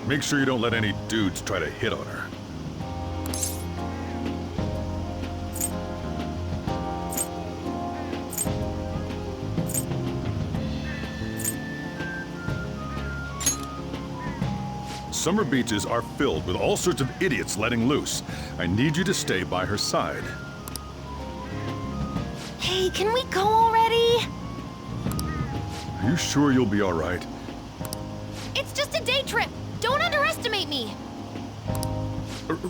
Make sure you don't let any dudes try to hit on her. Summer beaches are filled with all sorts of idiots letting loose. I need you to stay by her side. Hey, can we go already? Are you sure you'll be all right? It's just a day trip. Don't underestimate me.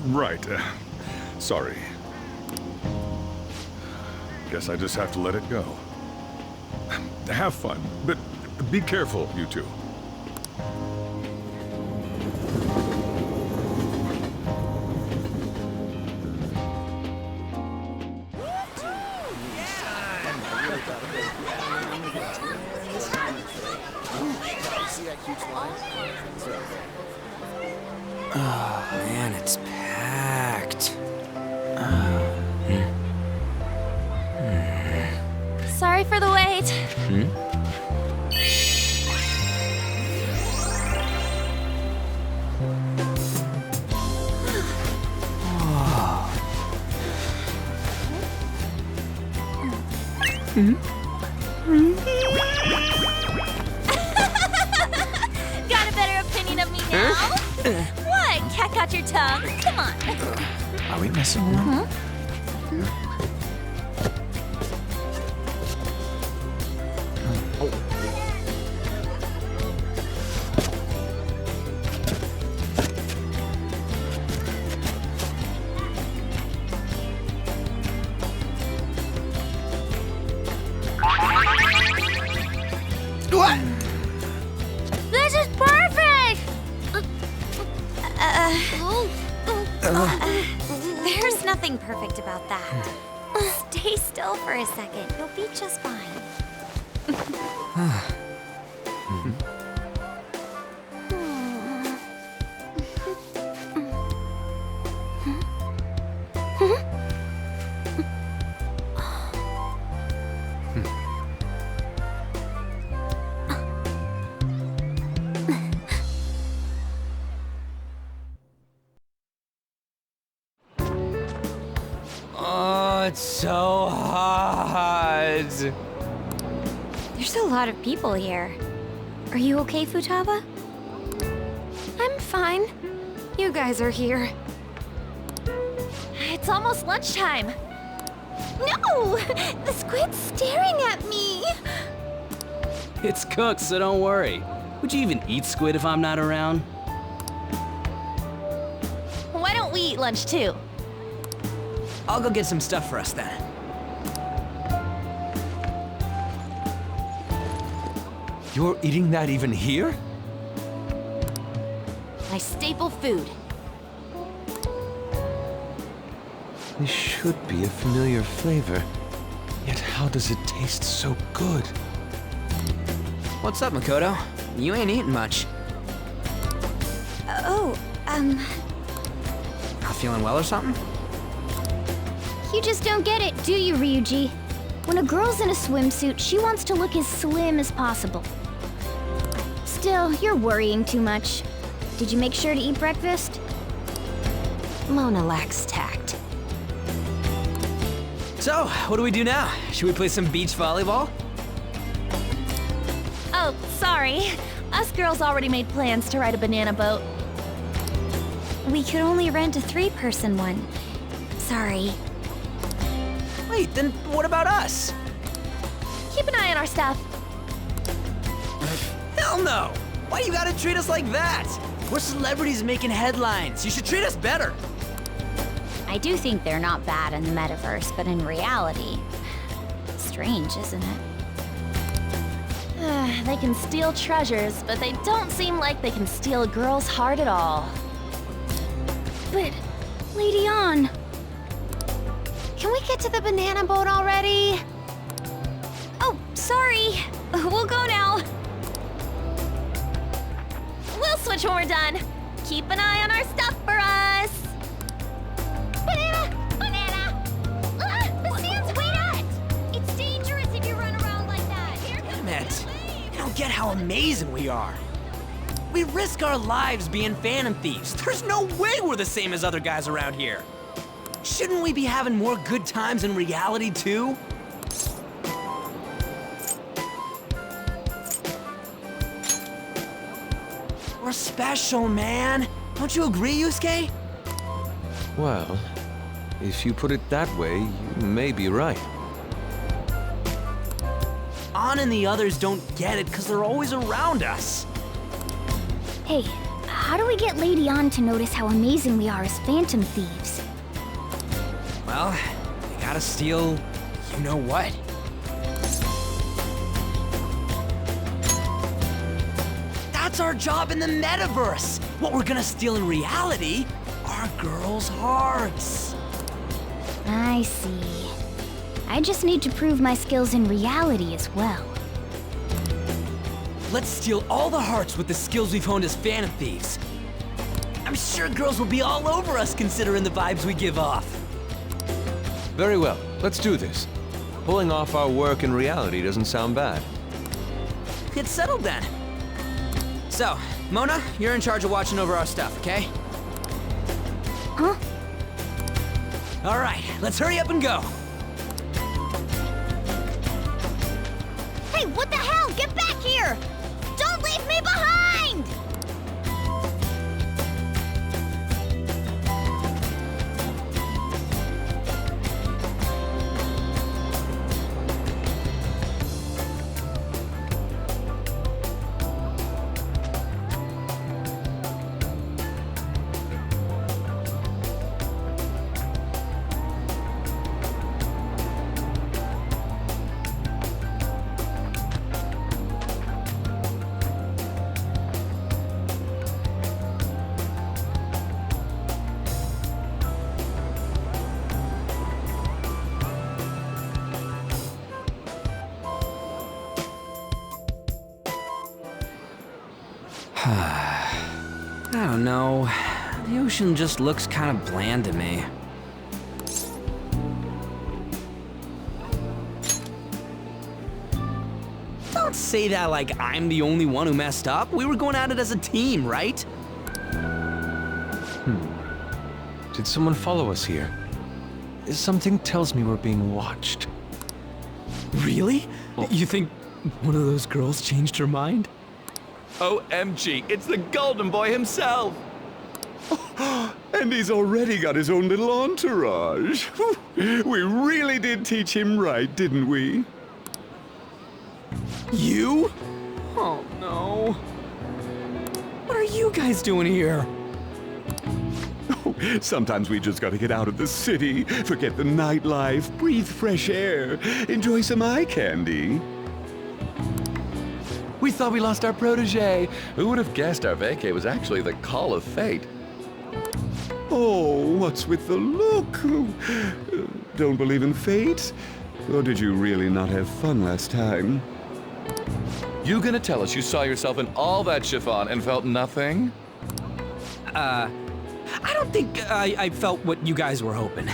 Right. Sorry. Guess I just have to let it go. Have fun, but be careful, you two. Oh, man, it's packed. Sorry for the wait. Got a better opinion of me now? What? Cat got your tongue? Come on. Are we messing around? What? This is perfect! There's nothing perfect about that. Stay still for a second. You'll be just fine. Oh, it's so hot. There's a lot of people here. Are you okay, Futaba? I'm fine. You guys are here. It's almost lunchtime. No! The squid's staring at me! It's cooked, so don't worry. Would you even eat squid if I'm not around? Why don't we eat lunch too? I'll go get some stuff for us then. You're eating that even here? My staple food. This should be a familiar flavor. Yet how does it taste so good? What's up, Makoto? You ain't eating much. Not feeling well or something? You just don't get it, do you, Ryuji? When a girl's in a swimsuit, she wants to look as slim as possible. Still, you're worrying too much. Did you make sure to eat breakfast? Mona lacks tact. So, what do we do now? Should we play some beach volleyball? Oh, sorry. Us girls already made plans to ride a banana boat. We could only rent a 3-person one. Sorry. Wait, then what about us? Keep an eye on our stuff. Hell no! Why you gotta treat us like that? We're celebrities making headlines. You should treat us better. I do think they're not bad in the metaverse, but in reality, strange, isn't it? They can steal treasures, but they don't seem like they can steal a girl's heart at all. But, Lady Ann, Can we get to the banana boat already? Oh, sorry. We'll go now. We'll switch when we're done. Keep an eye on our stuff for us. Banana! Banana! Ah, the sand's wet! It's dangerous if you run around like that. Here comes Damn it. the wave. You don't get how amazing we are. We risk our lives being phantom thieves. There's no way we're the same as other guys around here. Shouldn't we be having more good times in reality, too? We're special, man. Don't you agree, Yusuke? Well, if you put it that way, you may be right. An and the others don't get it because they're always around us. Hey, how do we get Lady An to notice how amazing we are as phantom thieves? Well, you gotta steal you know what. That's our job in the metaverse. What we're gonna steal in reality are girls' hearts. I see. I just need to prove my skills in reality as well. Let's steal all the hearts with the skills we've honed as phantom thieves. I'm sure girls will be all over us considering the vibes we give off. Very well, let's do this. Pulling off our work in reality doesn't sound bad. It's settled then. So, Mona, you're in charge of watching over our stuff, okay? Huh? All right, let's hurry up and go. Hey, what the hell? Get back here! Don't leave me behind! I don't know. The ocean just looks kind of bland to me. Don't say that like I'm the only one who messed up. We were going at it as a team, right? Did someone follow us here? Something tells me we're being watched. Really? You think one of those girls changed her mind? OMG, it's the Golden Boy himself! And he's already got his own little entourage. We really did teach him right, didn't we? You? Oh no. What are you guys doing here? Sometimes we just gotta get out of the city, forget the nightlife, breathe fresh air, enjoy some eye candy. We thought we lost our protege. Who would have guessed our vacay was actually the call of fate? Oh, what's with the look? Don't believe in fate? Or did you really not have fun last time? You gonna tell us you saw yourself in all that chiffon and felt nothing? I don't think I felt what you guys were hoping.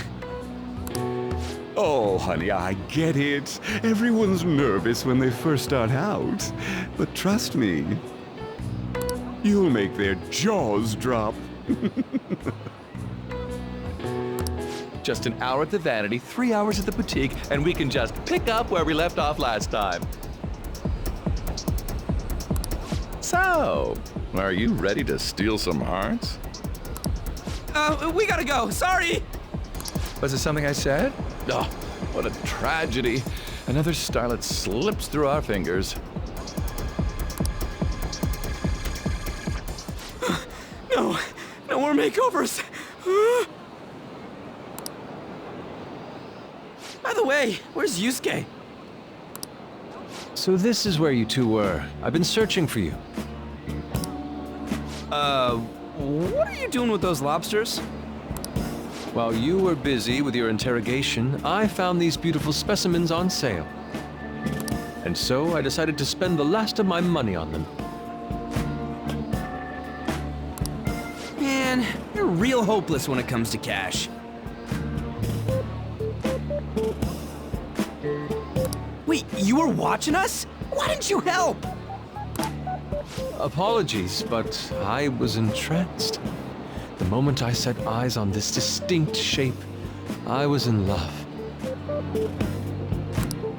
Oh, honey, I get it. Everyone's nervous when they first start out. But trust me, you'll make their jaws drop. Just an hour at the Vanity, 3 hours at the boutique, and we can just pick up where we left off last time. So, are you ready to steal some hearts? We gotta go. Sorry. Was it something I said? Oh, what a tragedy. Another starlet slips through our fingers. No more makeovers. By the way, where's Yusuke? So this is where you two were. I've been searching for you. What are you doing with those lobsters? While you were busy with your interrogation, I found these beautiful specimens on sale. And so I decided to spend the last of my money on them. Man, you're real hopeless when it comes to cash. Wait, you were watching us? Why didn't you help? Apologies, but I was entranced. The moment I set eyes on this distinct shape, I was in love.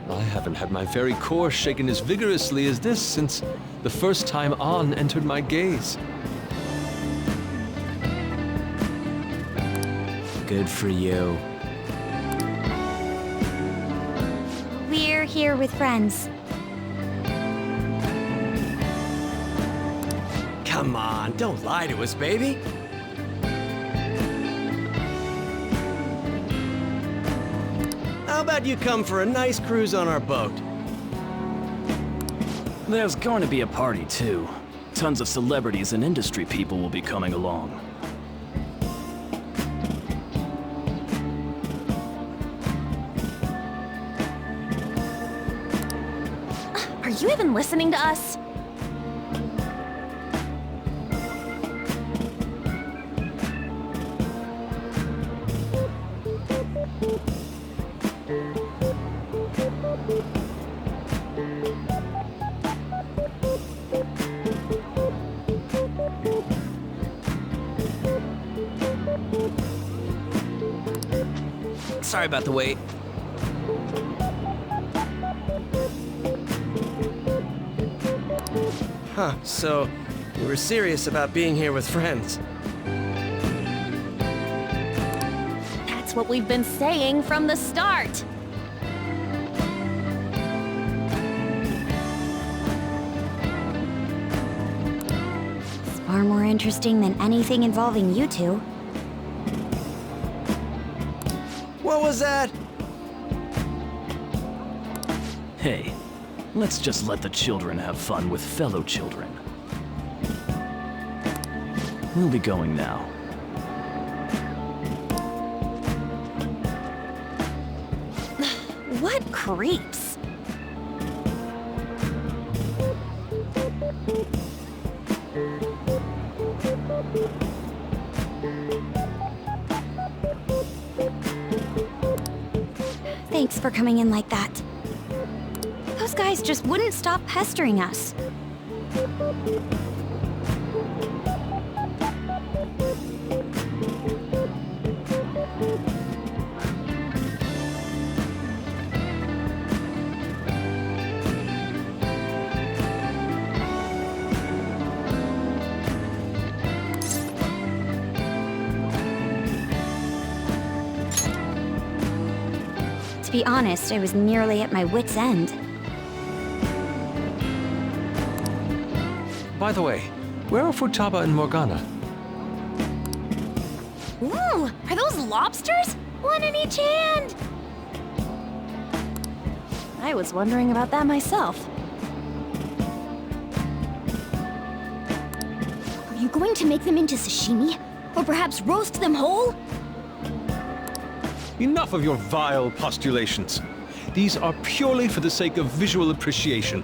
I haven't had my very core shaken as vigorously as this since the first time An entered my gaze. Good for you. We're here with friends. Come on, don't lie to us, baby. How about you come for a nice cruise on our boat? There's going to be a party, too. Tons of celebrities and industry people will be coming along. Are you even listening to us? Sorry about the wait. Huh, so you were serious about being here with friends. That's what we've been saying from the start. It's far more interesting than anything involving you two. What was that? Hey, let's just let the children have fun with fellow children. We'll be going now. What creeps? Thanks for coming in like that. Those guys just wouldn't stop pestering us. To be honest, I was nearly at my wit's end. By the way, where are Futaba and Morgana? Ooh, are those lobsters? One in each hand! I was wondering about that myself. Are you going to make them into sashimi? Or perhaps roast them whole? Enough of your vile postulations. These are purely for the sake of visual appreciation.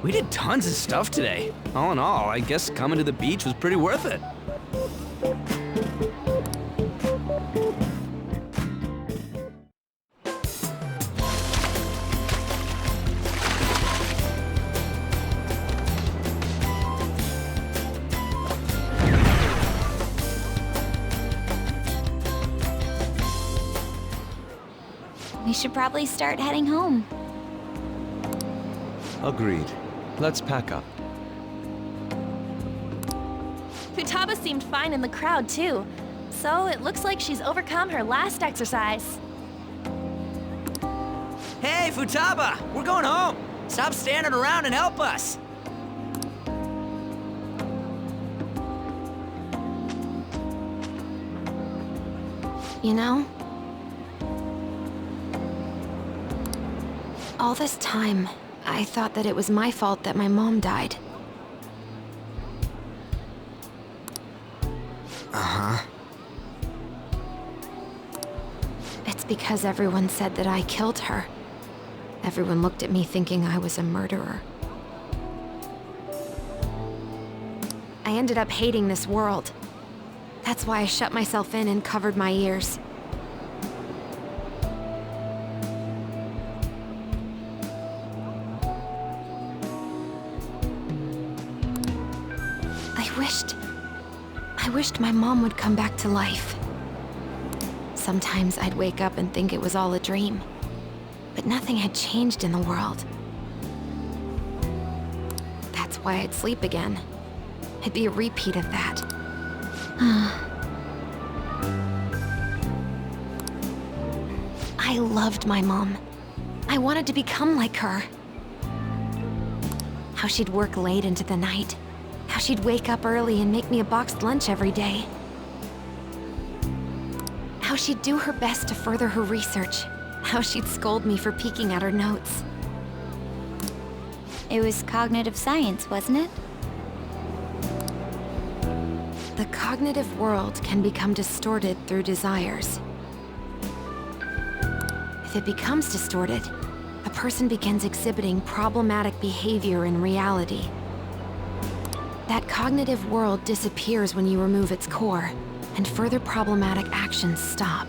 We did tons of stuff today. All in all, I guess coming to the beach was pretty worth it. We should probably start heading home. Agreed. Let's pack up. Futaba seemed fine in the crowd, too. So it looks like she's overcome her last exercise. Hey, Futaba! We're going home! Stop standing around and help us! You know? All this time, I thought that it was my fault that my mom died. Uh-huh. It's because everyone said that I killed her. Everyone looked at me thinking I was a murderer. I ended up hating this world. That's why I shut myself in and covered my ears. I wished my mom would come back to life. Sometimes I'd wake up and think it was all a dream, but nothing had changed in the world. That's why I'd sleep again. It'd be a repeat of that. I loved my mom. I wanted to become like her. How she'd work late into the night. How she'd wake up early and make me a boxed lunch every day. How she'd do her best to further her research. How she'd scold me for peeking at her notes. It was cognitive science, wasn't it? The cognitive world can become distorted through desires. If it becomes distorted, a person begins exhibiting problematic behavior in reality. That cognitive world disappears when you remove its core, and further problematic actions stop.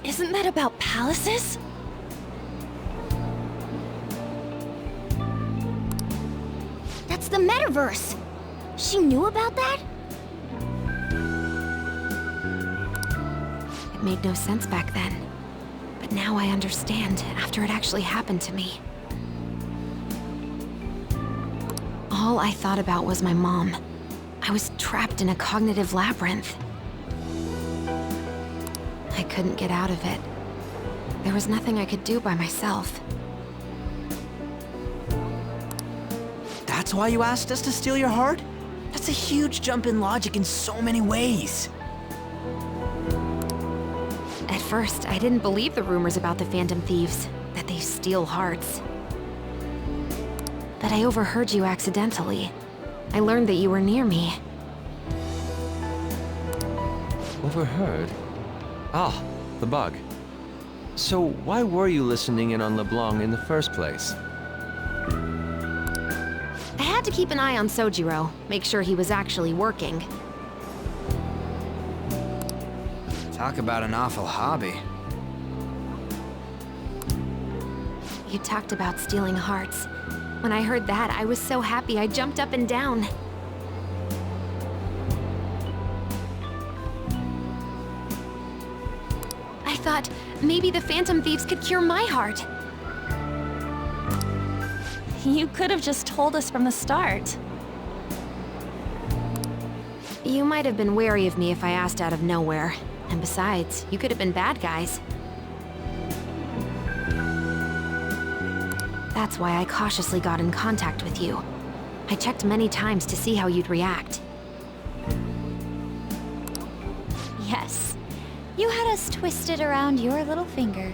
Isn't that about palaces? That's the metaverse! She knew about that? It made no sense back then. But now I understand, after it actually happened to me. All I thought about was my mom. I was trapped in a cognitive labyrinth. I couldn't get out of it. There was nothing I could do by myself. That's why you asked us to steal your heart? That's a huge jump in logic in so many ways. At first, I didn't believe the rumors about the Phantom Thieves, that they steal hearts. But I overheard you accidentally. I learned that you were near me. Overheard? Ah, the bug. So why were you listening in on LeBlanc in the first place? I had to keep an eye on Sojiro, make sure he was actually working. Talk about an awful hobby. You talked about stealing hearts. When I heard that, I was so happy I jumped up and down. I thought maybe the Phantom Thieves could cure my heart. You could have just told us from the start. You might have been wary of me if I asked out of nowhere. And besides, you could have been bad guys. That's why I cautiously got in contact with you. I checked many times to see how you'd react. Yes. You had us twisted around your little finger.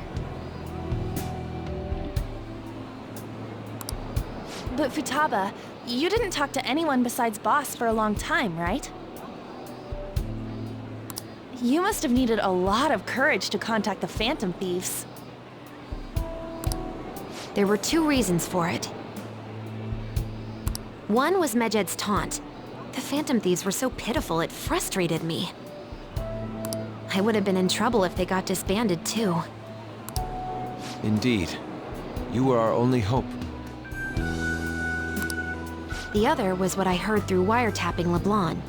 But Futaba, you didn't talk to anyone besides Boss for a long time, right? You must have needed a lot of courage to contact the Phantom Thieves. There were two reasons for it. One was Medjed's taunt. The Phantom Thieves were so pitiful, it frustrated me. I would have been in trouble if they got disbanded too. Indeed. You were our only hope. The other was what I heard through wiretapping LeBlanc.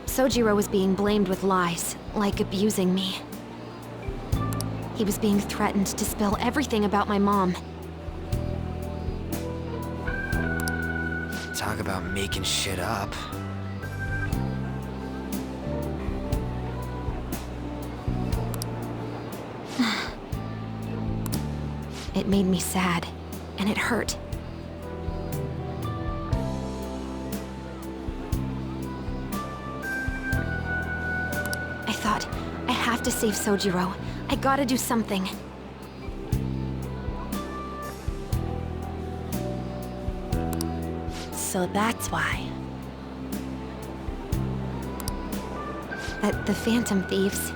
Sojiro was being blamed with lies, like abusing me. He was being threatened to spill everything about my mom. Talk about making shit up. It made me sad, and it hurt. I thought, I have to save Sojiro. I gotta do something. So that's why. The Phantom Thieves.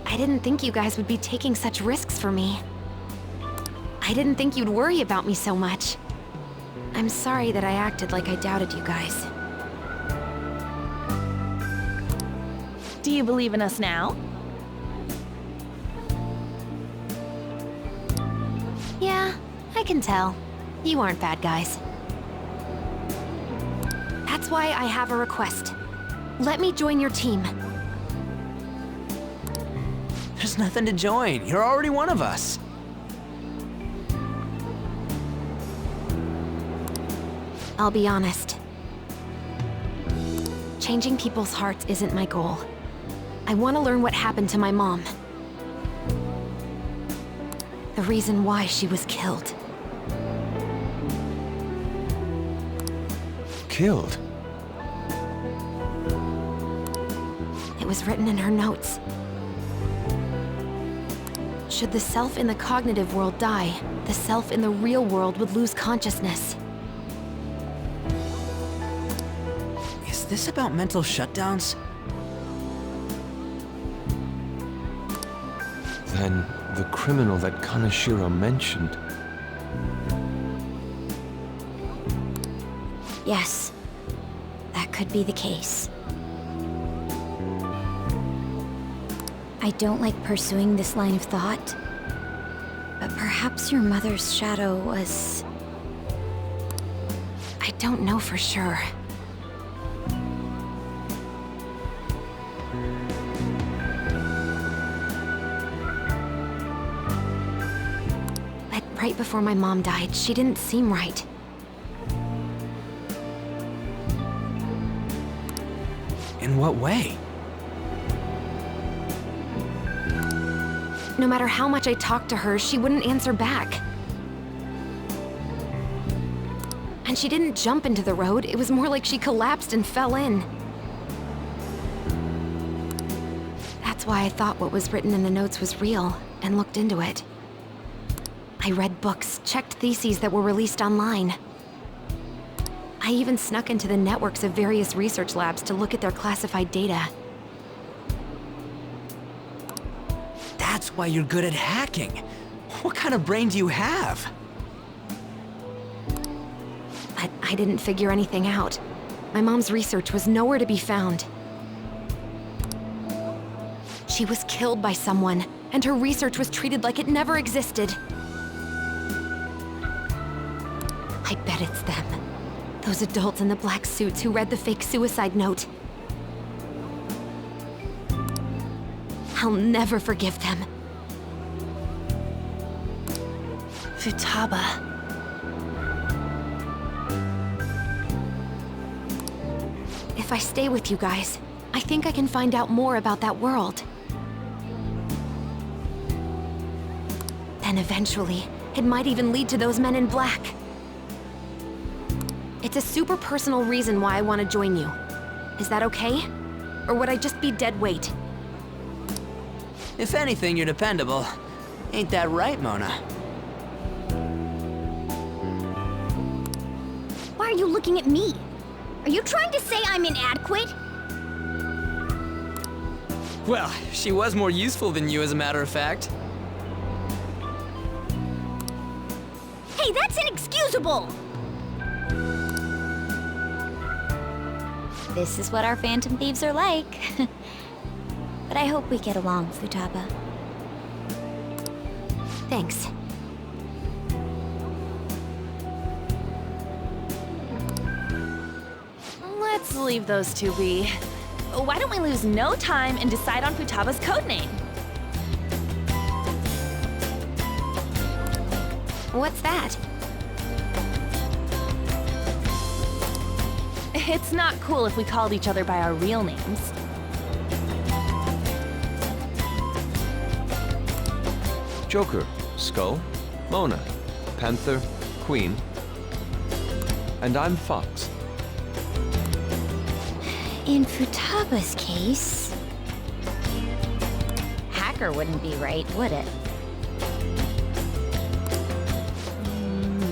I didn't think you guys would be taking such risks for me. I didn't think you'd worry about me so much. I'm sorry that I acted like I doubted you guys. Do you believe in us now? Yeah, I can tell. You aren't bad guys. That's why I have a request. Let me join your team. There's nothing to join. You're already one of us. I'll be honest. Changing people's hearts isn't my goal. I want to learn what happened to my mom. The reason why she was killed. Killed? It was written in her notes. Should the self in the cognitive world die, the self in the real world would lose consciousness. Is this about mental shutdowns? Then the criminal that Kaneshiro mentioned. Yes, that could be the case. I don't like pursuing this line of thought, but perhaps your mother's shadow was... I don't know for sure. But right before my mom died, she didn't seem right. In what way? No matter how much I talked to her, she wouldn't answer back. And she didn't jump into the road, it was more like she collapsed and fell in. That's why I thought what was written in the notes was real, and looked into it. I read books, checked theses that were released online. I even snuck into the networks of various research labs to look at their classified data. That's why you're good at hacking. What kind of brain do you have? But I didn't figure anything out. My mom's research was nowhere to be found. She was killed by someone, and her research was treated like it never existed. I bet it's them. Those adults in the black suits who read the fake suicide note. I'll never forgive them. Futaba. If I stay with you guys, I think I can find out more about that world. Then eventually, it might even lead to those men in black. It's a super personal reason why I want to join you. Is that okay? Or would I just be dead weight? If anything, you're dependable. Ain't that right, Mona? Why are you looking at me? Are you trying to say I'm inadequate? Well, she was more useful than you, as a matter of fact. Hey, that's inexcusable! This is what our Phantom Thieves are like. But I hope we get along, Futaba. Thanks. Let's leave those two be. Why don't we lose no time and decide on Futaba's codename? What's that? It's not cool if we called each other by our real names. Joker, Skull, Mona, Panther, Queen, and I'm Fox. In Futaba's case... Hacker wouldn't be right, would it?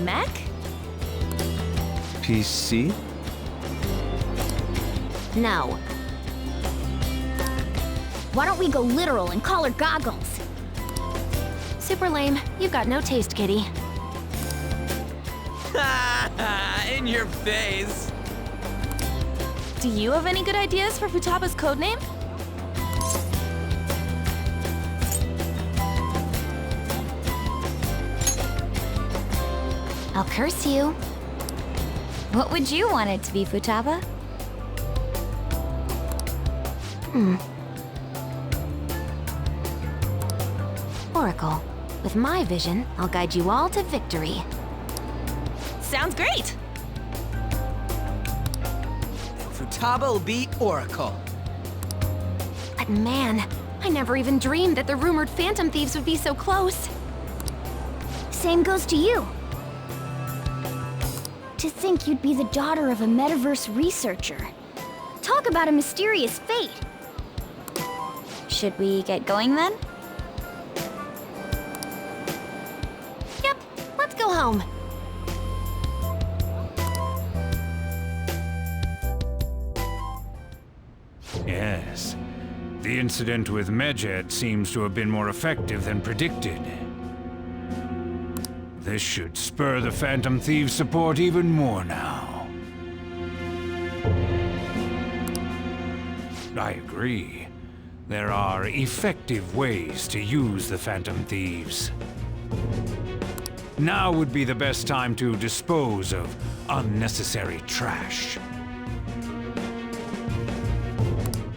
Mech? PC? No. Why don't we go literal and call her Goggles? Super lame. You've got no taste, kitty. In your face. Do you have any good ideas for Futaba's codename? I'll curse you. What would you want it to be, Futaba? Oracle, with my vision, I'll guide you all to victory. Sounds great! Futaba will be Oracle. But man, I never even dreamed that the rumored Phantom Thieves would be so close. Same goes to you. To think you'd be the daughter of a metaverse researcher. Talk about a mysterious fate. Should we get going then? Yep, let's go home. Yes. The incident with Medjed seems to have been more effective than predicted. This should spur the Phantom Thieves' support even more now. I agree. There are effective ways to use the Phantom Thieves. Now would be the best time to dispose of unnecessary trash.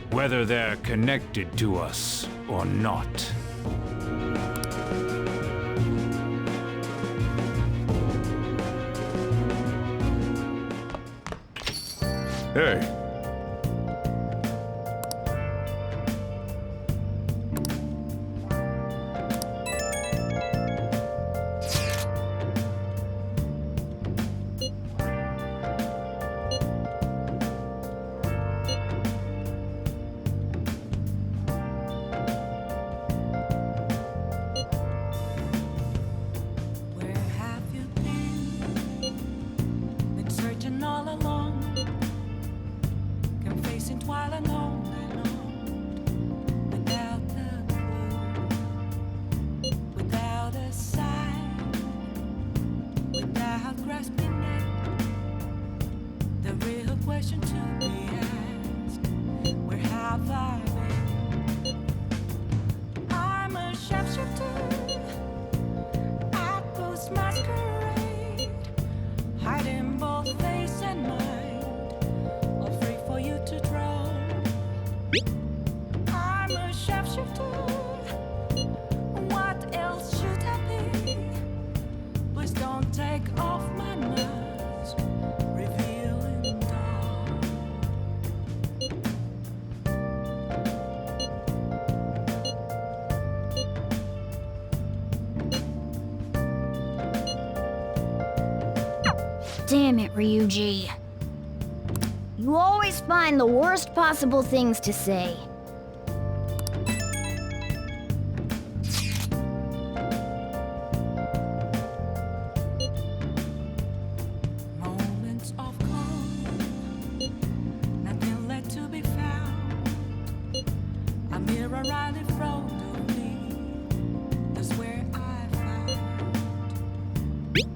Whether they're connected to us or not. Hey, Where have you been? Been searching all along, confessing while alone and on, without a clue, without a sign, without grasping it. The real question to be asked: where have I been? I'm a shapeshifter. Masquerade, hiding both face and mind, all free for you to draw. I'm a shapeshifter. What else should I be? Please don't take off my mask, revealing dawn. Damn it, Ryuji. You always find the worst possible things to say. Moments of calm, nothing left to be found. A mirror right in front of me, that's where I found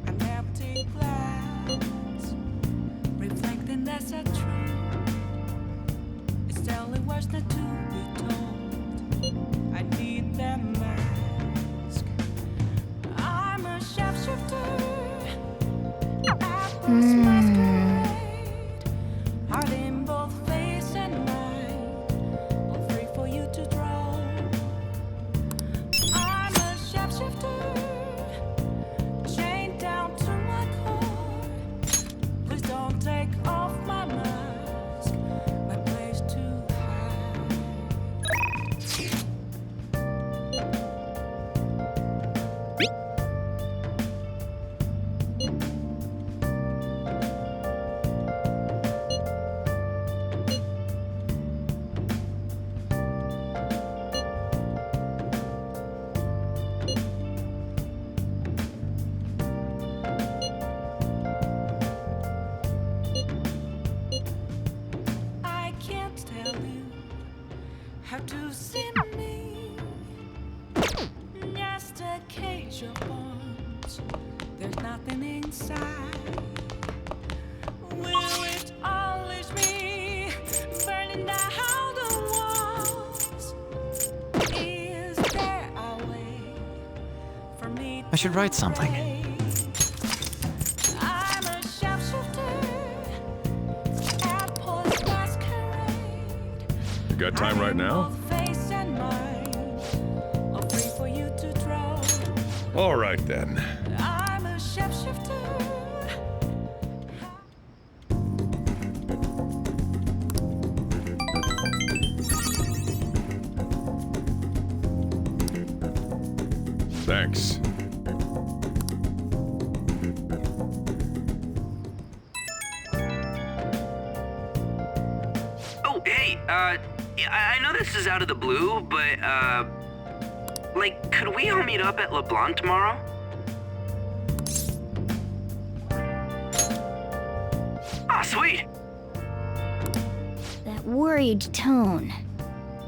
an empty glass, reflecting that's a truth. It's telling words not to be told. I need that mask. I'm a shapeshifter. Masquerade, hiding both face and mind, all free for you to draw. I'm a shapeshifter, chained down to my core. Please don't take off my mask, my place to hide. I can't tell you how to see me. Just a cage of bones. There's nothing inside. Will it unleash me, burning down the walls? Is there a way for me I should write something. You got time right now? Face and mind are free for you to draw. All right then. I'm a shapeshifter. Thanks. Oh, hey, yeah, I know this is out of the blue, but, like, could we all meet up at LeBlanc tomorrow? Ah, sweet. That worried tone.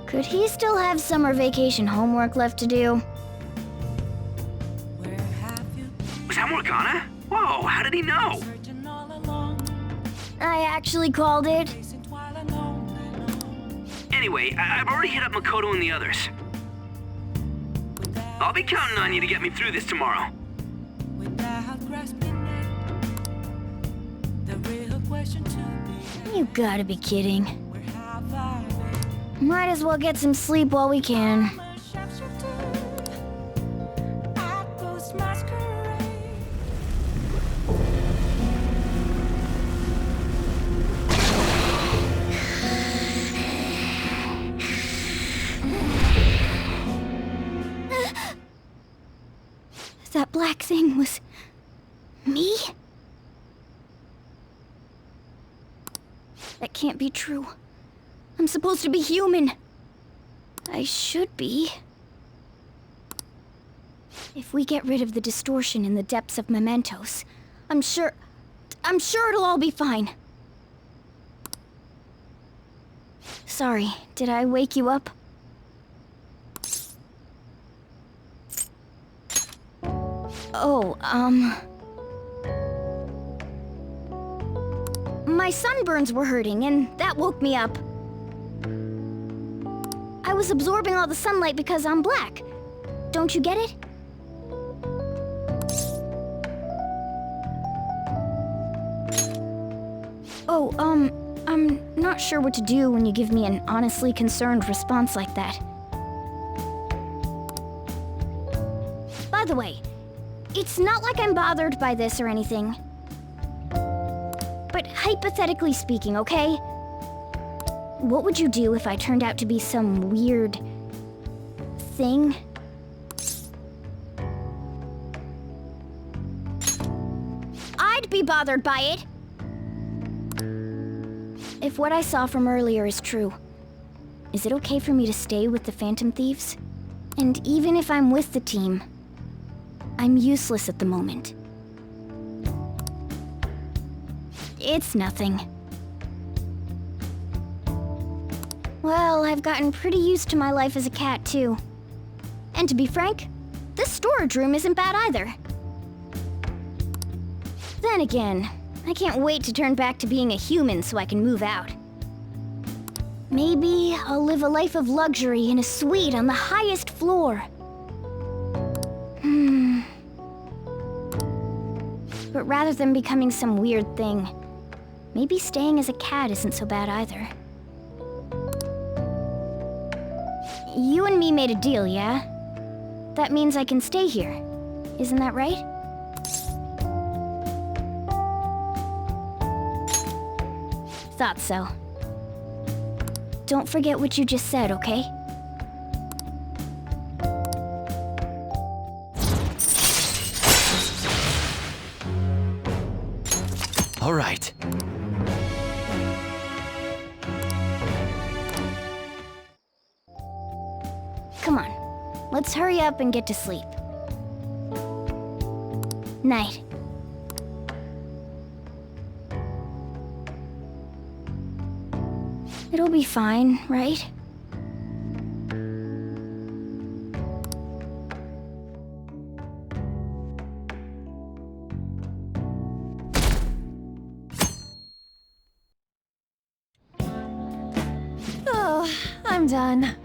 Could he still have summer vacation homework left to do? Where have you Was that Morgana? Whoa, how did he know? searching all along? I actually called it. Chasing twilight long and long. Anyway, I've already hit up Makoto and the others. I'll be counting on you to get me through this tomorrow. Without grasping it, the real question to be You gotta be kidding. where have I been? Might as well get some sleep while we can. I'm a shapeshifter at Ghost Masquerade. That black thing was me? That can't be true. I'm supposed to be human. I should be. If we get rid of the distortion in the depths of Mementos, I'm sure it'll all be fine. Sorry, did I wake you up? Oh, my sunburns were hurting, and that woke me up. I was absorbing all the sunlight because I'm black. Don't you get it? Oh, I'm not sure what to do when you give me an honestly concerned response like that. By the way, it's not like I'm bothered by this or anything. But hypothetically speaking, okay? What would you do if I turned out to be some weird thing? I'd be bothered by it. If what I saw from earlier is true, is it okay for me to stay with the Phantom Thieves? And even if I'm with the team, I'm useless at the moment. It's nothing. Well, I've gotten pretty used to my life as a cat, too. And to be frank, this storage room isn't bad either. Then again, I can't wait to turn back to being a human so I can move out. Maybe I'll live a life of luxury in a suite on the highest floor. But rather than becoming some weird thing, maybe staying as a cat isn't so bad either. You and me made a deal, yeah? That means I can stay here. Isn't that right? Thought so. Don't forget what you just said, okay? All right. Come on, let's hurry up and get to sleep. Night. It'll be fine, right? Oh, I'm done.